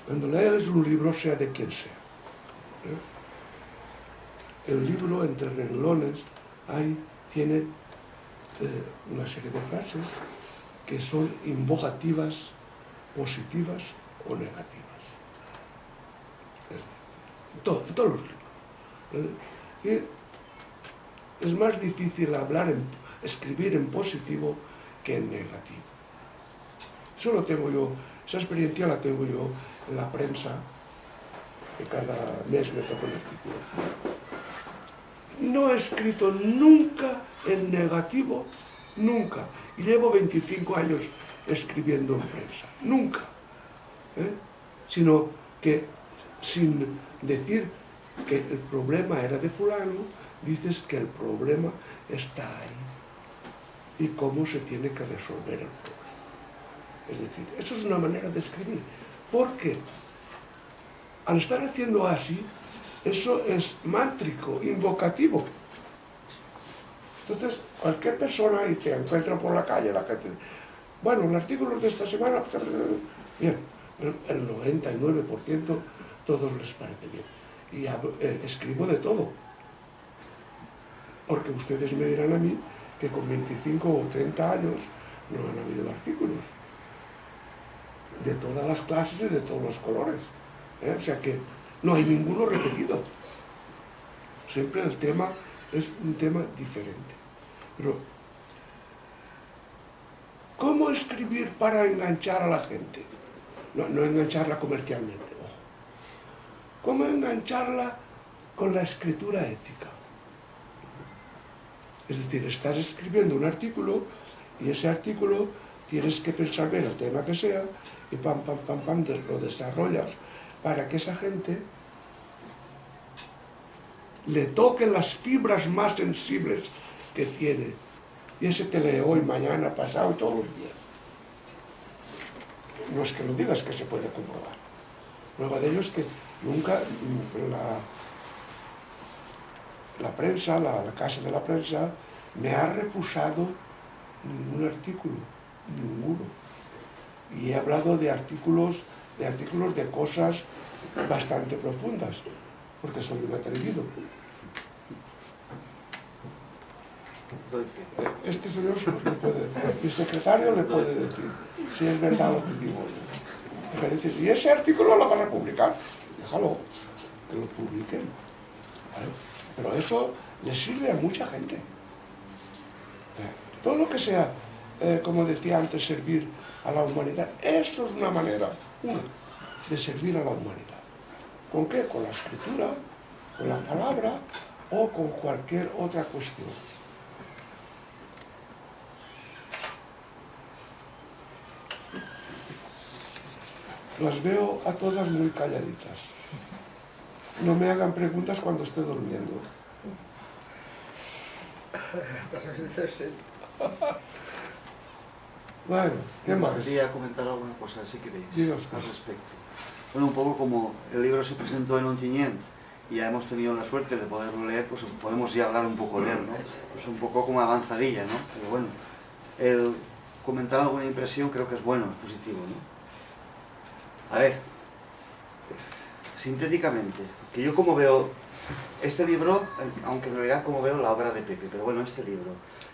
Cuando lees un libro, sea de quien sea, el libro, entre renglones, tiene una serie de frases que son invocativas, positivas o negativas. Todos los libros. Y es más difícil escribir en positivo que en negativo. Eso lo tengo yo, esa experiencia la tengo yo en la prensa, que cada mes me toca un artículo. No he escrito nunca en negativo, nunca. Y llevo 25 años escribiendo en prensa, nunca. Sino que sin decir que el problema era de fulano, dices que el problema está ahí y cómo se tiene que resolver el problema. Es decir, eso es una manera de escribir, porque al estar haciendo así, eso es mántrico, invocativo. Entonces, cualquier persona y te encuentra por la calle, la gente, bueno, el artículo de esta semana, bien, el 99% todos les parece bien. Y escribo de todo. Porque ustedes me dirán a mí que con 25 o 30 años no han habido artículos. De todas las clases y de todos los colores. O sea que no hay ninguno repetido. Siempre el tema es un tema diferente. Pero, ¿cómo escribir para enganchar a la gente? No engancharla comercialmente, ojo. ¿Cómo engancharla con la escritura ética? Es decir, estás escribiendo un artículo y ese artículo tienes que pensar bien el tema que sea y pam, pam, pam, pam, lo desarrollas para que esa gente le toque las fibras más sensibles que tiene. Y ese te lee hoy, mañana, pasado, todos los días. No es que lo digas, que se puede comprobar. Prueba de ello es que nunca la prensa, la casa de la prensa, me ha refusado ningún artículo, ninguno. Y he hablado de artículos de cosas bastante profundas, porque soy un atrevido. Este señor se lo puede, mi secretario le puede decir si es verdad lo que digo. Porque dices, ¿y ese artículo lo vas a publicar? Déjalo, que lo publiquen. ¿Vale? Pero eso le sirve a mucha gente. Todo lo que sea, como decía antes, servir a la humanidad, eso es una manera, de servir a la humanidad. ¿Con qué? Con la escritura, con la palabra o con cualquier otra cuestión. Las veo a todas muy calladitas. No me hagan preguntas cuando esté durmiendo. Bueno, ¿qué más? Me gustaría comentar alguna cosa, si queréis, Diga usted. al respecto. Bueno, un poco como el libro se presentó en Ontinyent y ya hemos tenido la suerte de poderlo leer, pues podemos ya hablar un poco de él, ¿no? Pues un poco como avanzadilla, ¿no? Pero bueno, el comentar alguna impresión creo que es bueno, es positivo, ¿no? A ver, sintéticamente, que yo como veo este libro, aunque en realidad como veo la obra de Pepe, pero bueno, este libro,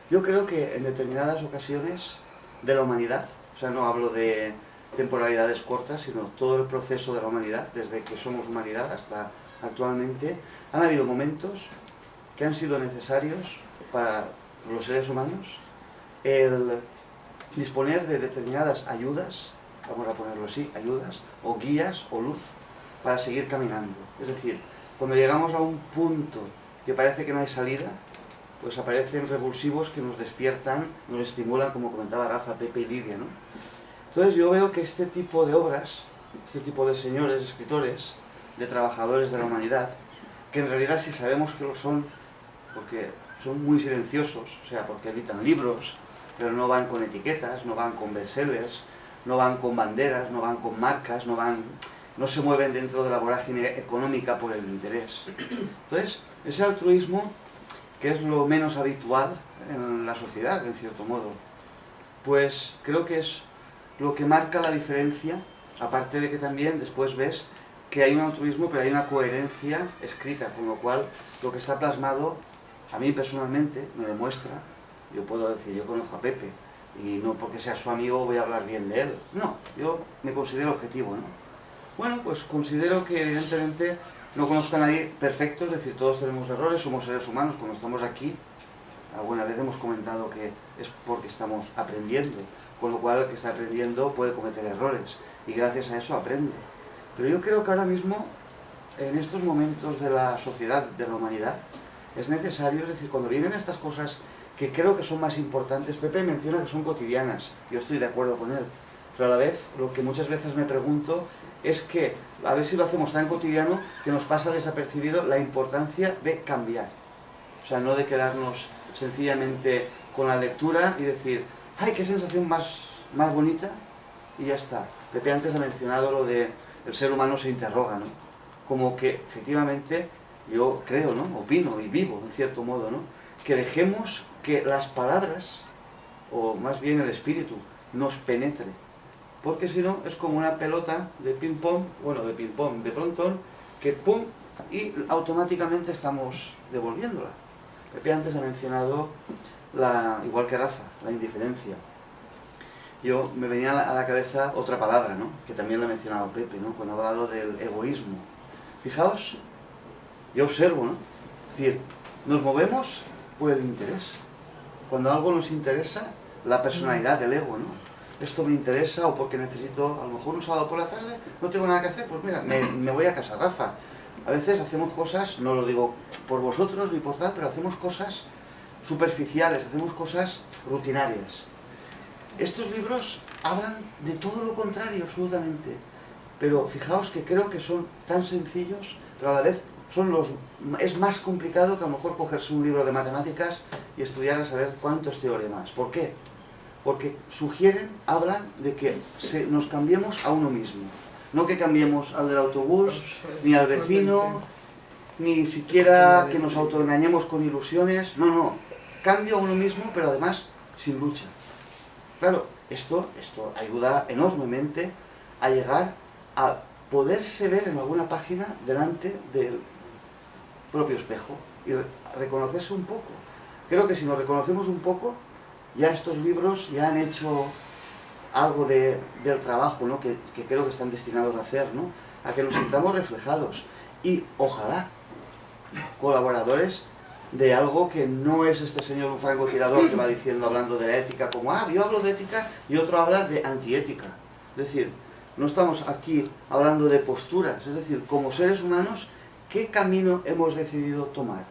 yo creo que en determinadas ocasiones de la humanidad, o sea, no hablo de temporalidades cortas, sino todo el proceso de la humanidad, desde que somos humanidad hasta actualmente, han habido momentos que han sido necesarios para los seres humanos el disponer de determinadas ayudas, vamos a ponerlo así, ayudas, o guías, o luz, para seguir caminando. Es decir, cuando llegamos a un punto que parece que no hay salida, pues aparecen revulsivos que nos despiertan, nos estimulan, como comentaba Rafa, Pepe y Lidia, ¿no? Entonces yo veo que este tipo de obras, este tipo de señores, escritores, de trabajadores de la humanidad, que en realidad si sabemos que lo son, porque son muy silenciosos, o sea, porque editan libros, pero no van con etiquetas, no van con bestsellers, no van con banderas, no van con marcas, no se mueven dentro de la vorágine económica por el interés. Entonces, ese altruismo, que es lo menos habitual en la sociedad, en cierto modo, pues creo que es lo que marca la diferencia, aparte de que también después ves que hay un altruismo, pero hay una coherencia escrita, con lo cual lo que está plasmado, a mí personalmente, me demuestra, yo puedo decir, yo conozco a Pepe, y no porque sea su amigo voy a hablar bien de él, no, yo me considero objetivo, ¿no? Bueno, pues considero que evidentemente no conozco a nadie perfecto, es decir, todos tenemos errores, somos seres humanos, cuando estamos aquí, alguna vez hemos comentado que es porque estamos aprendiendo, con lo cual el que está aprendiendo puede cometer errores, y gracias a eso aprende. Pero yo creo que ahora mismo, en estos momentos de la sociedad, de la humanidad, es necesario, es decir, cuando vienen estas cosas que creo que son más importantes, Pepe menciona que son cotidianas, yo estoy de acuerdo con él, pero a la vez lo que muchas veces me pregunto es que, a ver si lo hacemos tan cotidiano, que nos pasa desapercibido la importancia de cambiar. O sea, no de quedarnos sencillamente con la lectura y decir, ¡ay, qué sensación más bonita! Y ya está. Pepe antes ha mencionado lo de el ser humano se interroga, ¿no? Como que, efectivamente, yo creo, ¿no? Opino y vivo, en cierto modo, ¿no? Que dejemos que las palabras, o más bien el espíritu, nos penetre. Porque si no, es como una pelota de ping-pong, bueno, de ping-pong, de frontón, que pum, y automáticamente estamos devolviéndola. Pepe antes ha mencionado, igual que Rafa, la indiferencia. Yo me venía a la cabeza otra palabra, ¿no? Que también la ha mencionado Pepe, ¿no? Cuando ha hablado del egoísmo. Fijaos, yo observo, ¿no? Es decir, nos movemos por el interés. Cuando algo nos interesa, la personalidad del ego, ¿no? Esto me interesa o porque necesito, a lo mejor un sábado por la tarde, no tengo nada que hacer, pues mira, me voy a casa, Rafa. A veces hacemos cosas, no lo digo por vosotros ni por tal, pero hacemos cosas superficiales, hacemos cosas rutinarias. Estos libros hablan de todo lo contrario, absolutamente. Pero fijaos que creo que son tan sencillos, pero a la vez es más complicado que a lo mejor cogerse un libro de matemáticas y estudiar a saber cuántos teoremas. ¿Por qué? Porque hablan de que nos cambiemos a uno mismo. No que cambiemos al del autobús, ni al vecino, ni siquiera que nos autoengañemos con ilusiones. No, no. Cambio a uno mismo, pero además sin lucha. Claro, esto ayuda enormemente a llegar a poderse ver en alguna página delante del propio espejo y reconocerse un poco. Creo que si nos reconocemos un poco, ya estos libros ya han hecho algo del trabajo, ¿no? que creo que están destinados a hacer, ¿no? A que nos sintamos reflejados y ojalá colaboradores de algo que no es este señor un francotirador que va diciendo, hablando de la ética, como, yo hablo de ética y otro habla de antiética. Es decir, no estamos aquí hablando de posturas, es decir, como seres humanos, ¿qué camino hemos decidido tomar?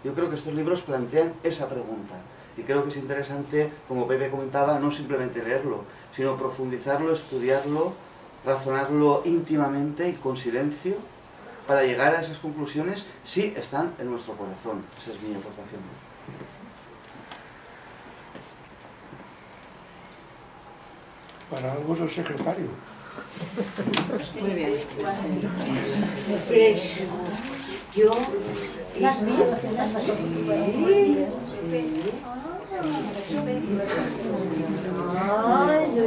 Yo creo que estos libros plantean esa pregunta y creo que es interesante, como Pepe comentaba, no simplemente leerlo, sino profundizarlo, estudiarlo, razonarlo íntimamente y con silencio, para llegar a esas conclusiones si están en nuestro corazón. Esa es mi aportación. Para algo es el secretario. Muy bien. Pues yo... Las mías. Ay, yo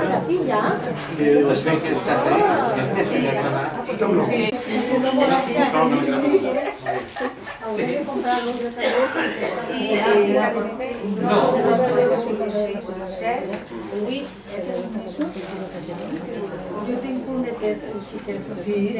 la silla. Yo sé que estás Yo tengo un eterno, si quieres. Sí.